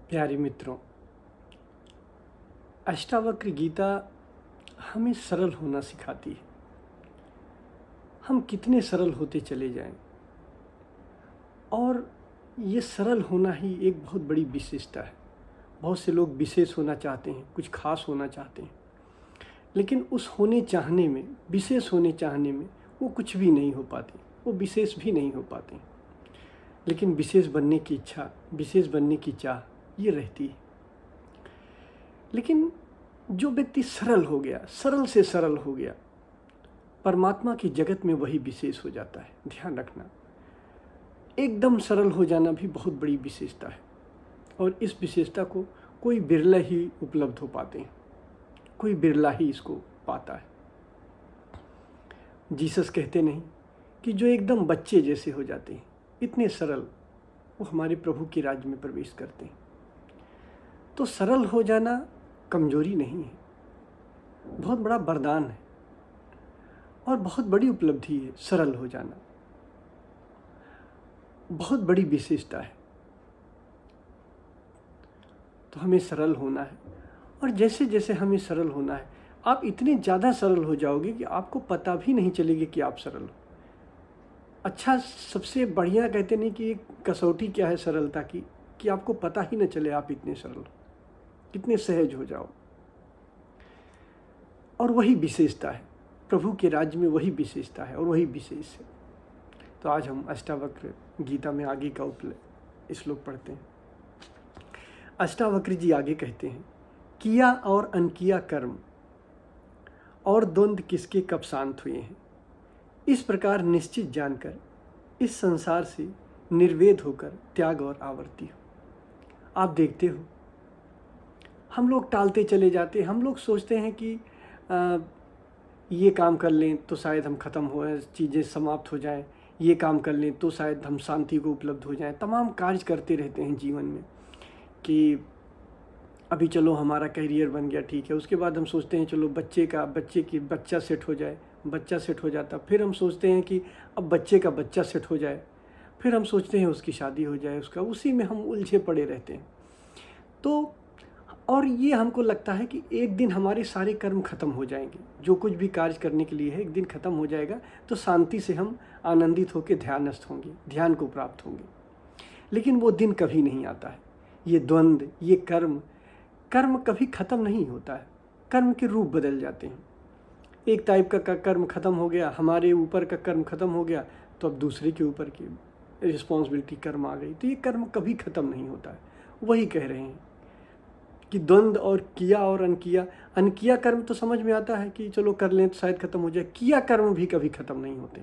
प्यारे मित्रों, अष्टावक्र गीता हमें सरल होना सिखाती है। हम कितने सरल होते चले जाएं, और ये सरल होना ही एक बहुत बड़ी विशेषता है। बहुत से लोग विशेष होना चाहते हैं, कुछ खास होना चाहते हैं, लेकिन उस होने चाहने में, विशेष होने चाहने में वो कुछ भी नहीं हो पाते, वो विशेष भी नहीं हो पाते। लेकिन विशेष बनने की इच्छा, विशेष बनने की चाह ये रहती है। लेकिन जो व्यक्ति सरल हो गया, सरल से सरल हो गया, परमात्मा की जगत में वही विशेष हो जाता है। ध्यान रखना, एकदम सरल हो जाना भी बहुत बड़ी विशेषता है, और इस विशेषता को कोई बिरला ही उपलब्ध हो पाते हैं, कोई बिरला ही इसको पाता है। जीसस कहते नहीं कि जो एकदम बच्चे जैसे हो जाते हैं, इतने सरल, वो हमारे प्रभु के राज्य में प्रवेश करते हैं। तो सरल हो जाना कमजोरी नहीं है, बहुत बड़ा वरदान है और बहुत बड़ी उपलब्धि है। सरल हो जाना बहुत बड़ी विशेषता है। तो हमें सरल होना है, और जैसे जैसे हमें सरल होना है, आप इतने ज़्यादा सरल हो जाओगे कि आपको पता भी नहीं चलेगी कि आप सरल हो। अच्छा, सबसे बढ़िया कहते नहीं कि एक कसौटी क्या है सरलता की, कि आपको पता ही न चले आप इतने सरल हो, कितने सहज हो जाओ। और वही विशेषता है, प्रभु के राज्य में वही विशेषता है और वही विशेष है। तो आज हम अष्टावक्र गीता में आगे का श्लोक पढ़ते हैं। अष्टावक्र जी आगे कहते हैं, किया और अनकिया कर्म और द्वंद्व किसके कब शांत हुए हैं। इस प्रकार निश्चित जानकर इस संसार से निर्वेद होकर त्याग और आवर्ती हो। आप देखते हो, हम लोग टालते चले जाते हैं। हम लोग सोचते हैं कि ये काम कर लें तो शायद हम ख़त्म हो, चीज़ें समाप्त हो जाएं, ये काम कर लें तो शायद हम शांति को उपलब्ध हो जाएं। तमाम कार्य करते रहते हैं जीवन में कि अभी चलो हमारा करियर बन गया, ठीक है। उसके बाद हम सोचते हैं चलो बच्चा सेट हो जाए, बच्चा सेट हो जाता। फिर हम सोचते हैं कि अब बच्चे का बच्चा सेट हो जाए, फिर हम सोचते हैं उसकी शादी हो जाए, उसका, उसी में हम उलझे पड़े रहते हैं। तो और ये हमको लगता है कि एक दिन हमारे सारे कर्म खत्म हो जाएंगे, जो कुछ भी कार्य करने के लिए है एक दिन खत्म हो जाएगा, तो शांति से हम आनंदित होकर ध्यानस्थ होंगे, ध्यान को प्राप्त होंगे। लेकिन वो दिन कभी नहीं आता है। ये द्वंद्व, ये कर्म कभी खत्म नहीं होता है। कर्म के रूप बदल जाते हैं। एक टाइप का कर्म खत्म हो गया, हमारे ऊपर का कर्म खत्म हो गया, तो अब दूसरे के ऊपर की रिस्पॉन्सिबिलिटी कर्म आ गई। तो ये कर्म कभी खत्म नहीं होता है। वही कह रहे हैं कि द्वंद्व और किया और अनकिया कर्म तो समझ में आता है कि चलो कर लें तो शायद खत्म हो जाए। किया कर्म भी कभी खत्म नहीं होते,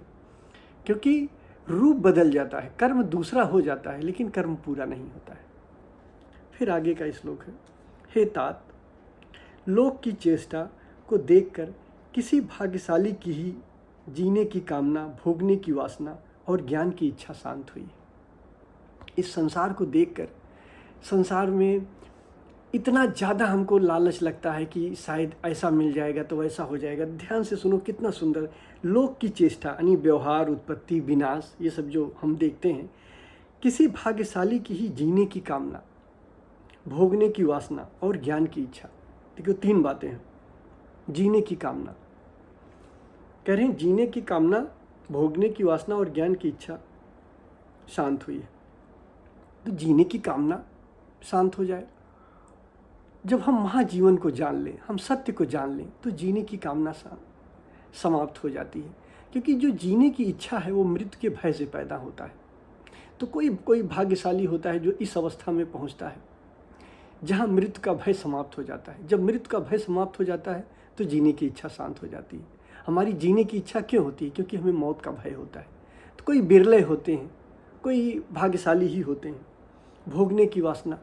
क्योंकि रूप बदल जाता है, कर्म दूसरा हो जाता है, लेकिन कर्म पूरा नहीं होता है। फिर आगे का श्लोक है, हे तात, लोक की चेष्टा को देखकर किसी भाग्यशाली की ही जीने की कामना, भोगने की वासना और ज्ञान की इच्छा शांत हुई। इस संसार को देखकर, संसार में इतना ज़्यादा हमको लालच लगता है कि शायद ऐसा मिल जाएगा तो वैसा हो जाएगा। ध्यान से सुनो, कितना सुंदर। लोक की चेष्टा यानी व्यवहार, उत्पत्ति, विनाश, ये सब जो हम देखते हैं, किसी भाग्यशाली की ही जीने की कामना, भोगने की वासना और ज्ञान की इच्छा। देखो, तीन बातें हैं। जीने की कामना, कह रहे हैं जीने की कामना, भोगने की वासना और ज्ञान की इच्छा शांत हुई है। तो जीने की कामना शांत हो जाए। जब हम महाजीवन को जान लें, हम सत्य को जान लें, तो जीने की कामना समाप्त हो जाती है। क्योंकि जो जीने की इच्छा है वो मृत्यु के भय से पैदा होता है। तो कोई भाग्यशाली होता है जो इस अवस्था में पहुंचता है जहां मृत्यु का भय समाप्त हो जाता है। जब मृत्यु का भय समाप्त हो जाता है तो जीने की इच्छा शांत हो जाती है। हमारी जीने की इच्छा क्यों होती है? क्योंकि हमें मौत का भय होता है। तो कोई बिरले होते हैं, कोई भाग्यशाली ही होते हैं। भोगने की वासना,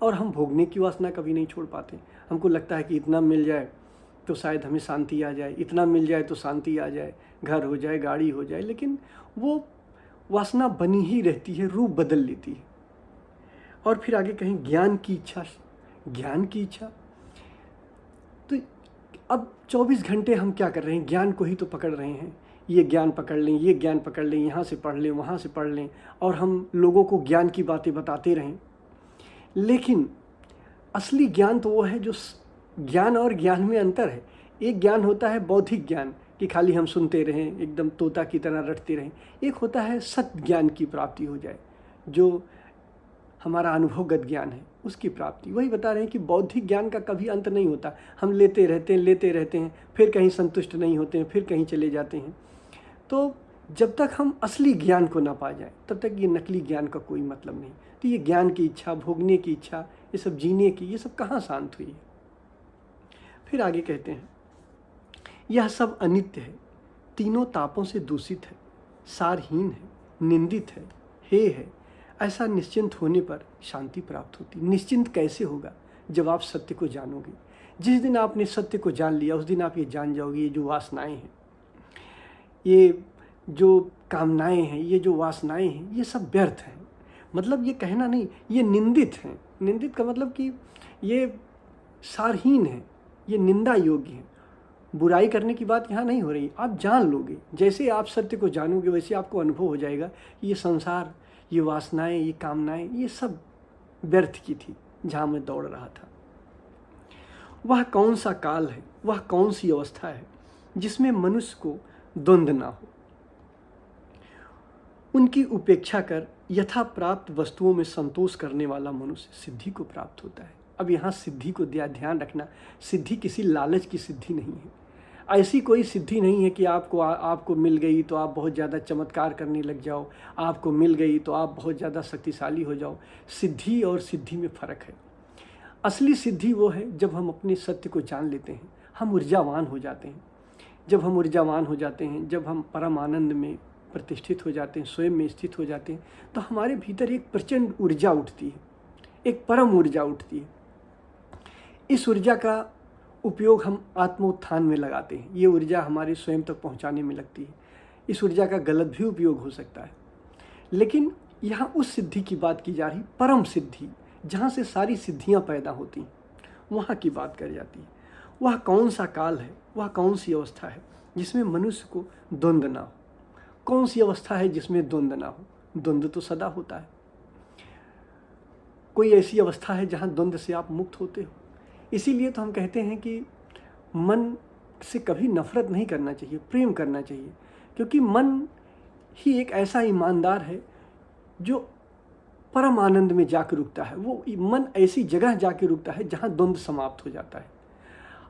और हम भोगने की वासना कभी नहीं छोड़ पाते। हमको लगता है कि इतना मिल जाए तो शायद हमें शांति आ जाए, इतना मिल जाए तो शांति आ जाए, घर हो जाए, गाड़ी हो जाए। लेकिन वो वासना बनी ही रहती है, रूप बदल लेती है। और फिर आगे कहें ज्ञान की इच्छा, ज्ञान की इच्छा। तो अब 24 घंटे हम क्या कर रहे हैं? ज्ञान को ही तो पकड़ रहे हैं। ये ज्ञान पकड़ लें, ये ज्ञान पकड़ लें, यहाँ से पढ़ लें, वहाँ से पढ़ लें, और हम लोगों को ज्ञान की बातें बताते रहें। लेकिन असली ज्ञान तो वो है जो ज्ञान और ज्ञान में अंतर है। एक ज्ञान होता है बौद्धिक ज्ञान कि खाली हम सुनते रहें, एकदम तोता की तरह रटते रहें। एक होता है सत्य ज्ञान की प्राप्ति हो जाए, जो हमारा अनुभवगत ज्ञान है उसकी प्राप्ति। वही बता रहे हैं कि बौद्धिक ज्ञान का कभी अंत नहीं होता। हम लेते रहते हैं, फिर कहीं संतुष्ट नहीं होते हैं, फिर कहीं चले जाते हैं। तो जब तक हम असली ज्ञान को ना पा जाए तब तक ये नकली ज्ञान का कोई मतलब नहीं। तो ये ज्ञान की इच्छा, भोगने की इच्छा, ये सब जीने की, ये सब कहाँ शांत हुई है। फिर आगे कहते हैं, यह सब अनित्य है, तीनों तापों से दूषित है, सारहीन है, निंदित है, हे है। ऐसा निश्चिंत होने पर शांति प्राप्त होती। निश्चिंत कैसे होगा? जब आप सत्य को जानोगे। जिस दिन आपने सत्य को जान लिया उस दिन आप ये जान जाओगे, ये जो वासनाएं हैं, ये जो कामनाएं हैं, ये जो वासनाएं हैं, ये सब व्यर्थ हैं। मतलब ये कहना नहीं, ये निंदित हैं। निंदित का मतलब कि ये सारहीन है, ये निंदा योग्य है। बुराई करने की बात यहाँ नहीं हो रही। आप जान लोगे, जैसे आप सत्य को जानोगे वैसे आपको अनुभव हो जाएगा ये संसार, ये वासनाएं, ये कामनाएं, ये सब व्यर्थ की थी जहाँ मैं दौड़ रहा था। वह कौन सा काल है, वह कौन सी अवस्था है जिसमें मनुष्य को द्वंद्व ना हो। उनकी उपेक्षा कर यथा प्राप्त वस्तुओं में संतोष करने वाला मनुष्य सिद्धि को प्राप्त होता है। अब यहाँ सिद्धि को ध्यान रखना, सिद्धि किसी लालच की सिद्धि नहीं है। ऐसी कोई सिद्धि नहीं है कि आपको मिल गई तो आप बहुत ज़्यादा चमत्कार करने लग जाओ, आपको मिल गई तो आप बहुत ज़्यादा शक्तिशाली हो जाओ। सिद्धि और सिद्धि में फ़र्क है। असली सिद्धि वो है जब हम अपने सत्य को जान लेते हैं, हम ऊर्जावान हो जाते हैं। जब हम ऊर्जावान हो जाते हैं, जब हम परम आनंद में प्रतिष्ठित हो जाते हैं, स्वयं में स्थित हो जाते हैं, तो हमारे भीतर एक प्रचंड ऊर्जा उठती है, एक परम ऊर्जा उठती है। इस ऊर्जा का उपयोग हम आत्मोत्थान में लगाते हैं। ये ऊर्जा हमारे स्वयं तक पहुंचाने में लगती है। इस ऊर्जा का गलत भी उपयोग हो सकता है। लेकिन यहाँ उस सिद्धि की बात की जा रही, परम सिद्धि, जहाँ से सारी सिद्धियाँ पैदा होती हैं, वहाँ की बात कर जाती है। वह कौन सा काल है, वह कौन सी अवस्था है जिसमें मनुष्य को द्वंद्व ना हो। कौन सी अवस्था है जिसमें द्वंद्व ना हो? द्वंद्व तो सदा होता है। कोई ऐसी अवस्था है जहाँ द्वंद्व से आप मुक्त होते हो। इसीलिए तो हम कहते हैं कि मन से कभी नफरत नहीं करना चाहिए, प्रेम करना चाहिए। क्योंकि मन ही एक ऐसा ईमानदार है जो परम आनंद में जाकर रुकता है। वो मन ऐसी जगह जाकर रुकता है जहाँ द्वंद्व समाप्त हो जाता है।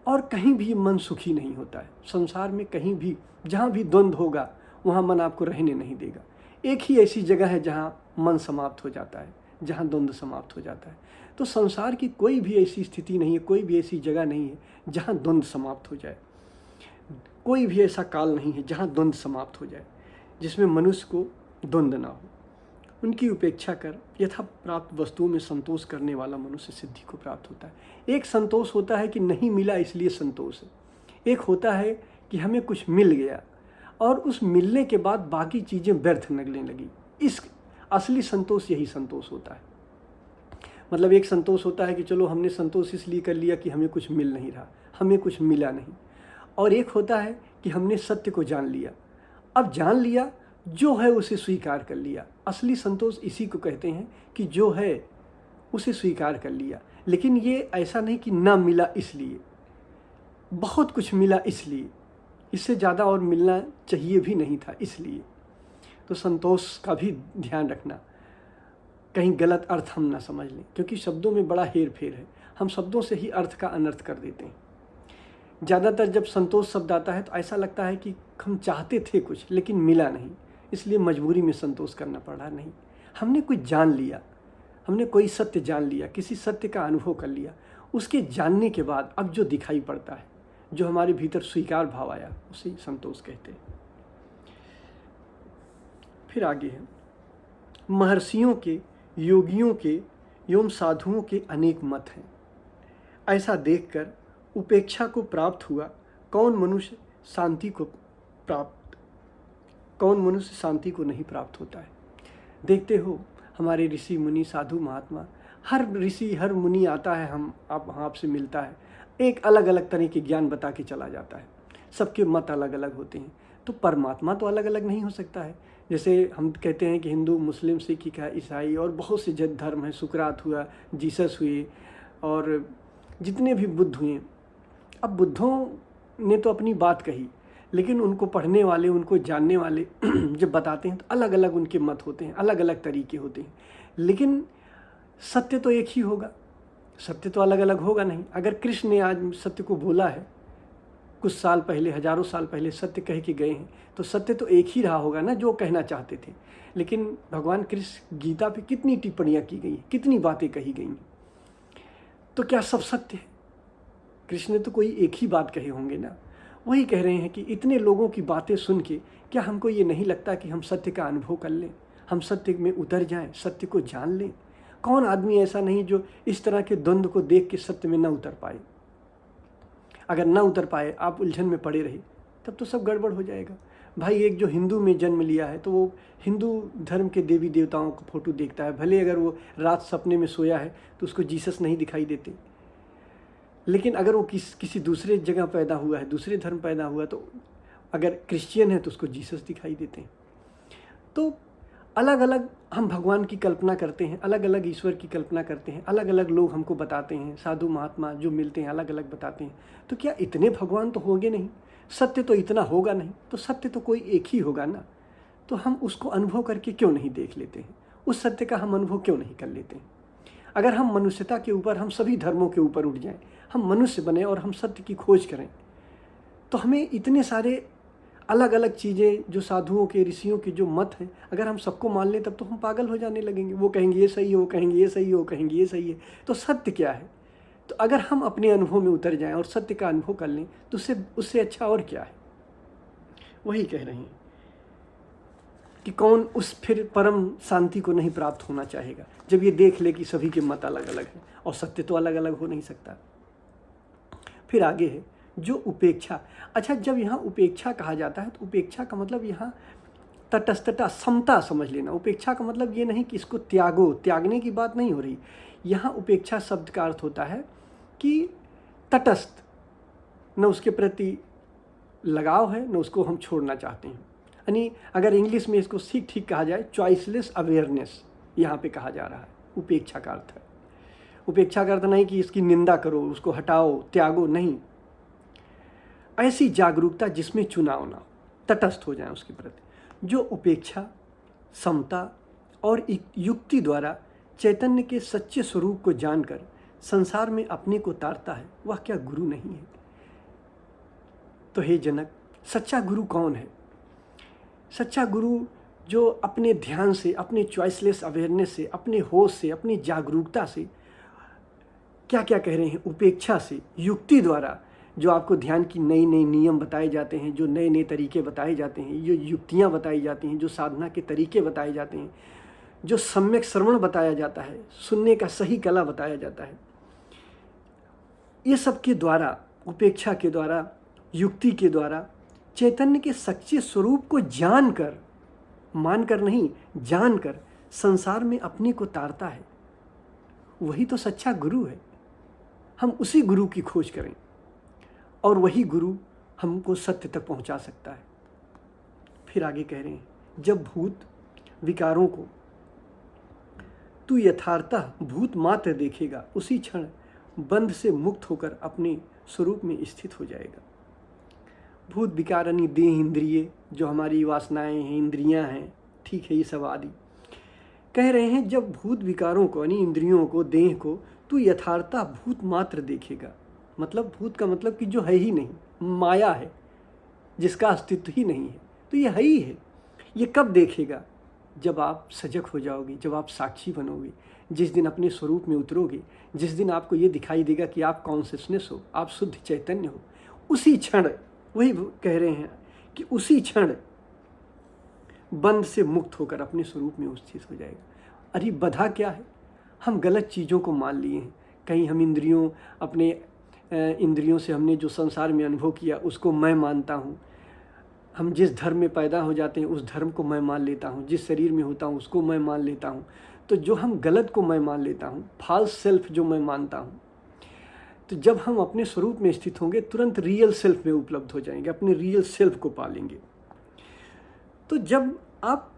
और कहीं भी मन सुखी नहीं होता है। संसार में कहीं भी जहाँ भी द्वंद्व होगा वहाँ मन आपको रहने नहीं देगा। एक ही ऐसी जगह है जहाँ मन समाप्त हो जाता है, जहाँ द्वंद्व समाप्त हो जाता है। तो संसार की कोई भी ऐसी स्थिति नहीं है, कोई भी ऐसी जगह नहीं है जहाँ द्वंद्व समाप्त हो जाए। कोई भी ऐसा काल नहीं है जहाँ द्वंद्व समाप्त हो जाए, जिसमें मनुष्य को द्वंद्व ना हो। उनकी उपेक्षा कर यथा प्राप्त वस्तुओं में संतोष करने वाला मनुष्य सिद्धि को प्राप्त होता है। एक संतोष होता है कि नहीं मिला इसलिए संतोष है। एक होता है कि हमें कुछ मिल गया और उस मिलने के बाद बाकी चीज़ें व्यर्थ लगने लगी। इस असली संतोष यही संतोष होता है। मतलब एक संतोष होता है कि चलो हमने संतोष इसलिए कर लिया कि हमें कुछ मिल नहीं रहा, हमें कुछ मिला नहीं। और एक होता है कि हमने सत्य को जान लिया, अब जान लिया, जो है उसे स्वीकार कर लिया। असली संतोष इसी को कहते हैं कि जो है उसे स्वीकार कर लिया। लेकिन ये ऐसा नहीं कि ना मिला इसलिए, बहुत कुछ मिला इसलिए, इससे ज़्यादा और मिलना चाहिए भी नहीं था इसलिए। तो संतोष का भी ध्यान रखना, कहीं गलत अर्थ हम ना समझ लें, क्योंकि शब्दों में बड़ा हेर फेर है। हम शब्दों से ही अर्थ का अनर्थ कर देते हैं। ज़्यादातर जब संतोष शब्द आता है तो ऐसा लगता है कि हम चाहते थे कुछ लेकिन मिला नहीं, इसलिए मजबूरी में संतोष करना पड़ा। नहीं, हमने कुछ जान लिया, हमने कोई सत्य जान लिया, किसी सत्य का अनुभव कर लिया। उसके जानने के बाद अब जो दिखाई पड़ता है, जो हमारे भीतर स्वीकार भाव आया, उसे संतोष कहते हैं। फिर आगे है, महर्षियों के, योगियों के एवं साधुओं के अनेक मत हैं। ऐसा देखकर उपेक्षा को प्राप्त हुआ कौन मनुष्य शांति को नहीं प्राप्त होता है। देखते हो हमारे ऋषि मुनि, साधु महात्मा, हर ऋषि हर मुनि आता है, आपसे मिलता है, एक अलग अलग तरह के ज्ञान बता के चला जाता है। सबके मत अलग अलग होते हैं, तो परमात्मा तो अलग अलग नहीं हो सकता है। जैसे हम कहते हैं कि हिंदू, मुस्लिम, सिख, ईसाई और बहुत से जैन धर्म हैं, सुकरात हुआ, जीसस हुए, और जितने भी बुद्ध हुए, अब बुद्धों ने तो अपनी बात कही, लेकिन उनको पढ़ने वाले, उनको जानने वाले जब बताते हैं तो अलग अलग उनके मत होते हैं, अलग अलग तरीके होते हैं, लेकिन सत्य तो एक ही होगा, सत्य तो अलग अलग होगा नहीं। अगर कृष्ण ने आज सत्य को बोला है, कुछ साल पहले, हजारों साल पहले सत्य कह के गए हैं, तो सत्य तो एक ही रहा होगा ना जो कहना चाहते थे। लेकिन भगवान कृष्ण गीता पे कितनी टिप्पणियाँ की गई, कितनी बातें कही गई, तो क्या सब सत्य है? कृष्ण ने तो कोई एक ही बात कहे होंगे ना। वही कह रहे हैं कि इतने लोगों की बातें सुन के क्या हमको ये नहीं लगता कि हम सत्य का अनुभव कर लें, हम सत्य में उतर जाएं, सत्य को जान लें? कौन आदमी ऐसा नहीं जो इस तरह के द्वंद्व को देख के सत्य में न उतर पाए? अगर न उतर पाए, आप उलझन में पड़े रहे, तब तो सब गड़बड़ हो जाएगा। भाई, एक जो हिंदू में जन्म लिया है तो वो हिंदू धर्म के देवी देवताओं का फोटो देखता है, भले अगर वो रात सपने में सोया है तो उसको जीसस नहीं दिखाई देते, लेकिन अगर वो किसी दूसरे जगह पैदा हुआ है, दूसरे धर्म पैदा हुआ, तो अगर क्रिश्चियन है तो उसको जीसस दिखाई देते हैं। तो अलग अलग हम भगवान की कल्पना करते हैं, अलग अलग ईश्वर की कल्पना करते हैं, अलग अलग लोग हमको बताते हैं, साधु महात्मा जो मिलते हैं अलग अलग बताते हैं। तो क्या इतने भगवान तो होंगे नहीं, सत्य तो इतना होगा नहीं, तो सत्य तो कोई एक ही होगा ना। तो हम उसको अनुभव करके क्यों नहीं देख लेते हैं? उस सत्य का हम अनुभव क्यों नहीं कर लेते हैं? अगर हम मनुष्यता के ऊपर, हम सभी धर्मों के ऊपर उठ जाएं, हम मनुष्य बने और हम सत्य की खोज करें, तो हमें इतने सारे अलग अलग चीज़ें जो साधुओं के, ऋषियों के जो मत हैं, अगर हम सबको मान लें तब तो हम पागल हो जाने लगेंगे। वो कहेंगे ये सही है, वो कहेंगे ये सही है, वो कहेंगे ये सही है। तो सत्य क्या है? तो अगर हम अपने अनुभव में उतर जाएं और सत्य का अनुभव कर लें तो उससे अच्छा और क्या है? वही कह रहे हैं कि कौन उस फिर परम शांति को नहीं प्राप्त होना चाहेगा जब ये देख ले कि सभी के मत अलग अलग हैं और सत्य तो अलग अलग हो नहीं सकता। फिर आगे है जो उपेक्षा। अच्छा, जब यहाँ उपेक्षा कहा जाता है तो उपेक्षा का मतलब यहाँ तटस्थता, समता समझ लेना। उपेक्षा का मतलब ये नहीं कि इसको त्यागो, त्यागने की बात नहीं हो रही। यहाँ उपेक्षा शब्द का अर्थ होता है कि तटस्थ, न उसके प्रति लगाव है, न उसको हम छोड़ना चाहते हैं। यानी अगर इंग्लिश में इसको ठीक कहा जाए, चॉइसलेस अवेयरनेस यहाँ पे कहा जा रहा है, उपेक्षा का अर्थ है। उपेक्षा का अर्थ नहीं कि इसकी निंदा करो, उसको हटाओ, त्यागो, नहीं। ऐसी जागरूकता जिसमें चुनाव ना हो, तटस्थ हो जाए उसके प्रति। जो उपेक्षा, समता और युक्ति द्वारा चैतन्य के सच्चे स्वरूप को जानकर संसार में अपने को तारता है, वह क्या गुरु नहीं है? तो हे जनक, सच्चा गुरु कौन है? सच्चा गुरु जो अपने ध्यान से, अपने चॉइसलेस अवेयरनेस से, अपने होश से, अपनी जागरूकता से, क्या क्या कह रहे हैं, उपेक्षा से, युक्ति द्वारा जो आपको ध्यान की नई नई नियम बताए जाते हैं, जो नए नए तरीके बताए जाते हैं, जो युक्तियाँ बताई जाती हैं, जो साधना के तरीके बताए जाते हैं, जो सम्यक श्रवण बताया जाता है, सुनने का सही कला बताया जाता है, ये सब के द्वारा, उपेक्षा के द्वारा, युक्ति के द्वारा चैतन्य के सच्चे स्वरूप को जानकर, मानकर नहीं, जानकर संसार में अपने को तारता है, वही तो सच्चा गुरु है। हम उसी गुरु की खोज करें और वही गुरु हमको सत्य तक पहुंचा सकता है। फिर आगे कह रहे हैं, जब भूत विकारों को तू यथार्थतः भूत मात्र देखेगा, उसी क्षण बंध से मुक्त होकर अपने स्वरूप में स्थित हो जाएगा। भूत विकार यानी देह, इंद्रिय, जो हमारी वासनाएं हैं, इंद्रियां हैं, ठीक है, ये सब आदि। कह रहे हैं जब भूत विकारों को यानी इंद्रियों को, देह को तू यथार्थतः भूत मात्र देखेगा, मतलब भूत का मतलब कि जो है ही नहीं, माया है, जिसका अस्तित्व ही नहीं है, तो ये है ही है। ये कब देखेगा? जब आप सजग हो जाओगे, जब आप साक्षी बनोगे, जिस दिन अपने स्वरूप में उतरोगे, जिस दिन आपको ये दिखाई देगा कि आप कॉन्शियसनेस हो, आप शुद्ध चैतन्य हो, उसी क्षण, वही कह रहे हैं कि उसी क्षण बंध से मुक्त होकर अपने स्वरूप में स्थित हो जाएगा। अरे बधा क्या है? हम गलत चीज़ों को मान लिए हैं। कहीं हम अपने इंद्रियों से हमने जो संसार में अनुभव किया उसको मैं मानता हूँ। हम जिस धर्म में पैदा हो जाते हैं उस धर्म को मैं मान लेता हूँ, जिस शरीर में होता हूँ उसको मैं मान लेता हूँ। तो जो हम गलत को मैं मान लेता हूँ, फॉल्स सेल्फ जो मैं मानता हूँ, तो जब हम अपने स्वरूप में स्थित होंगे तुरंत रियल सेल्फ में उपलब्ध हो जाएंगे, अपने रियल सेल्फ को पालेंगे। तो जब आप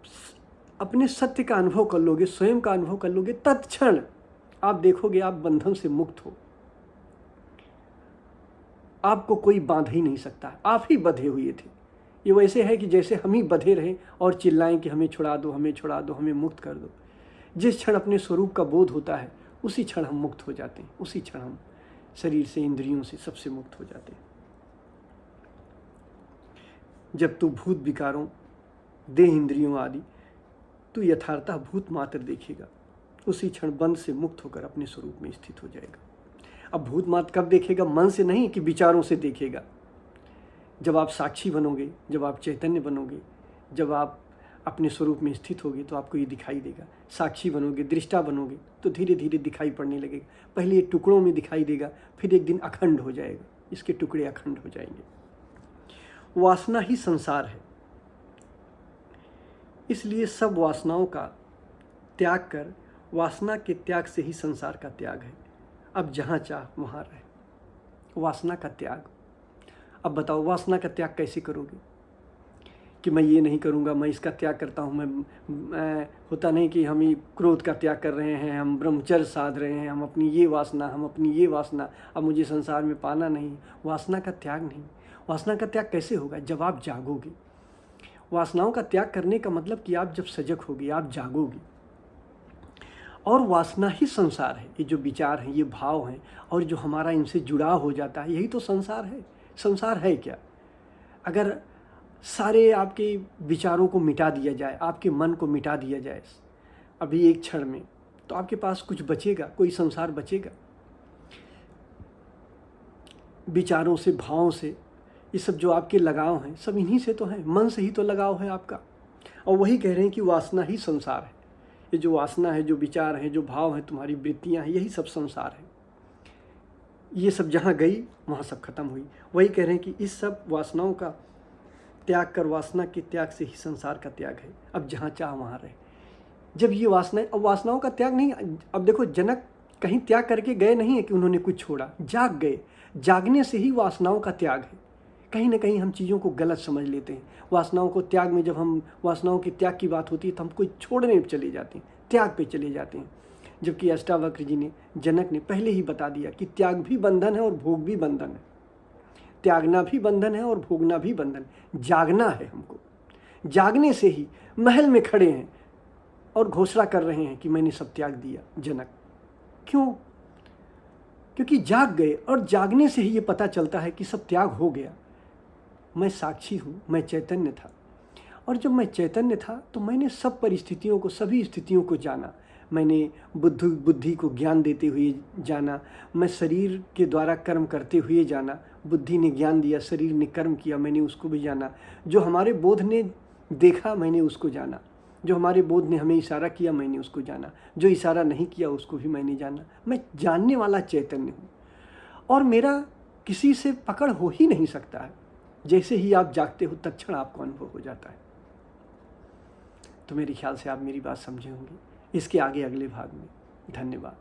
अपने सत्य का अनुभव कर लोगे, स्वयं का अनुभव कर लोगे, तत्क्षण आप देखोगे आप बंधन से मुक्त हो, आपको कोई बांध ही नहीं सकता, आप ही बंधे हुए थे। ये वैसे है कि जैसे हम ही बंधे रहें और चिल्लाएं कि हमें छुड़ा दो, हमें छुड़ा दो, हमें मुक्त कर दो। जिस क्षण अपने स्वरूप का बोध होता है उसी क्षण हम मुक्त हो जाते हैं, उसी क्षण हम शरीर से, इंद्रियों से, सबसे मुक्त हो जाते हैं। जब तू भूत विकारों, देह, इंद्रियों आदि तू यथार्थता भूत मात्र देखेगा, उसी क्षण बंध से मुक्त होकर अपने स्वरूप में स्थित हो जाएगा। अब भूत मात्र कब देखेगा? मन से नहीं कि विचारों से देखेगा। जब आप साक्षी बनोगे, जब आप चैतन्य बनोगे, जब आप अपने स्वरूप में स्थित होगे तो आपको ये दिखाई देगा। साक्षी बनोगे, दृष्टा बनोगे तो धीरे धीरे दिखाई पड़ने लगेगा। पहले ये टुकड़ों में दिखाई देगा, फिर एक दिन अखंड हो जाएगा, इसके टुकड़े अखंड हो जाएंगे। वासना ही संसार है, इसलिए सब वासनाओं का त्याग कर, वासना के त्याग से ही संसार का त्याग है। अब जहाँ चाह वहाँ रहे। वासना का त्याग। अब बताओ वासना का त्याग कैसे करोगे? कि मैं ये नहीं करूँगा, मैं इसका त्याग करता हूँ, मैं होता नहीं कि हम ही क्रोध का त्याग कर रहे हैं, हम ब्रह्मचर्य साध रहे हैं, हम अपनी ये वासना, अब मुझे संसार में पाना नहीं। वासना का त्याग नहीं। वासना का त्याग कैसे होगा? जब आप जागोगे। वासनाओं का त्याग करने का मतलब कि आप जब सजग होगे, आप जागोगे। और वासना ही संसार है। ये जो विचार हैं, ये भाव हैं, और जो हमारा इनसे जुड़ाव हो जाता है, यही तो संसार है। संसार है क्या? अगर सारे आपके विचारों को मिटा दिया जाए, आपके मन को मिटा दिया जाए अभी एक क्षण में, तो आपके पास कुछ बचेगा? कोई संसार बचेगा? विचारों से, भावों से, ये सब जो आपके लगाव हैं, सब इन्हीं से तो हैं। मन से ही तो लगाव है आपका। और वही कह रहे हैं कि वासना ही संसार है। ये जो वासना है, जो विचार हैं, जो भाव हैं, तुम्हारी वृत्तियां हैं, यही सब संसार है। ये सब जहाँ गई वहाँ सब खत्म हुई। वही कह रहे हैं कि इस सब वासनाओं का त्याग कर, वासना के त्याग से ही संसार का त्याग है। अब जहाँ चाह वहाँ रहे। जब ये वासनाएं, अब वासनाओं का त्याग नहीं। अब देखो, जनक कहीं त्याग करके गए नहीं है कि उन्होंने कुछ छोड़ा, जाग गए। जागने से ही वासनाओं का त्याग है। कहीं ना कहीं हम चीज़ों को गलत समझ लेते हैं। वासनाओं को त्याग में, जब हम वासनाओं के त्याग की बात होती है तो हम कोई छोड़ने पे चले जाते हैं, त्याग पे चले जाते हैं। जबकि अष्टावक्र जी ने, जनक ने पहले ही बता दिया कि त्याग भी बंधन है और भोग भी बंधन है। त्यागना भी बंधन है और भोगना भी बंधन। जागना है हमको। जागने से ही महल में खड़े हैं और घोषणा कर रहे हैं कि मैंने सब त्याग दिया। जनक क्यों? क्योंकि जाग गए, और जागने से ही ये पता चलता है कि सब त्याग हो गया। मैं साक्षी हूँ, मैं चैतन्य था, और जब मैं चैतन्य था तो मैंने सब परिस्थितियों को, सभी स्थितियों को जाना। मैंने बुद्धि को ज्ञान देते हुए जाना, मैं शरीर के द्वारा कर्म करते हुए जाना। बुद्धि ने ज्ञान दिया, शरीर ने कर्म किया, मैंने उसको भी जाना। जो हमारे बोध ने देखा, मैंने उसको जाना। जो हमारे बोध ने हमें इशारा किया, मैंने उसको जाना। जो इशारा नहीं किया, उसको भी मैंने जाना। मैं जानने वाला चैतन्य हूँ, और मेरा किसी से पकड़ हो ही नहीं सकता है। जैसे ही आप जागते हो, तत्क्षण आपको अनुभव हो जाता है। तो मेरे ख्याल से आप मेरी बात समझे होंगे। इसके आगे अगले भाग में। धन्यवाद।